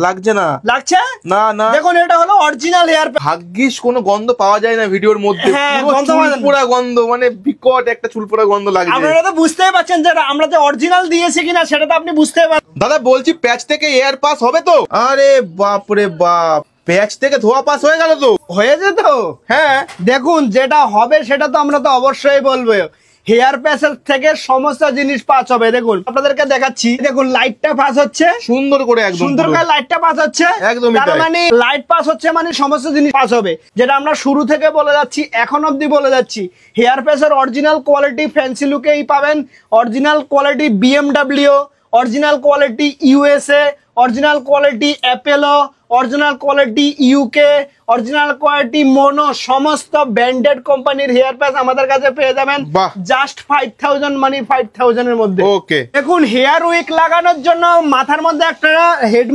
লাগছে না, লাগছে না না। দেখুন এটা হলো অরিজিনাল হেয়ার প্যাক। ভাগ্যিস কোনো গন্ধ পাওয়া যায় না ভিডিওর মধ্যে, হ্যাঁ, পুরো গন্ধ পাওয়া যায় না। চুলপোড়া গন্ধ, মানে বিকট একটা চুলপোড়া গন্ধ লাগছে। আপনারা তো বুঝতেই পারছেন যে আমরা যে অরিজিনাল দিয়েছি কিনা সেটা তো আপনি বুঝতেই পারছেন। দাদা বলছি প্যাচ থেকে এয়ার পাস হবে তো? আরে বাপ রে বাপ, প্যাচ থেকে ধোয়া পাস হয়ে গেল তো? হয়েছে তো? হ্যাঁ দেখুন যেটা হবে সেটা তো আমরা তো অবশ্যই বলবো। হেয়ার প্যাচের থেকে সমস্ত জিনিস পাস হবে। দেখুন আপনাদেরকে দেখাচ্ছি, দেখুন লাইটটা পাস হচ্ছে সুন্দর করে, একদম সুন্দর করে লাইটটা পাস হচ্ছে, একদমই তার তাই। মানে লাইট পাস হচ্ছে মানে সমস্ত জিনিস পাস হবে, যেটা আমরা শুরু থেকে বলে যাচ্ছি, এখন অবধি বলে যাচ্ছি। হেয়ার প্যাচের অরিজিনাল কোয়ালিটি ফ্যান্সি লুকেই পাবেন, original quality BMW, original quality USA, original quality Apollo, original quality UK, original quality mono, সমস্ত ব্র্যান্ডেড কোম্পানির হেয়ার প্যাচ আমাদের কাছে পেয়ে যাবেন বাহ। জাস্ট 5000 মানে 5000 এর মধ্যে। ওকে। দেখুন হেয়ার উইক লাগানোর জন্য মাথার মধ্যে একটা হেড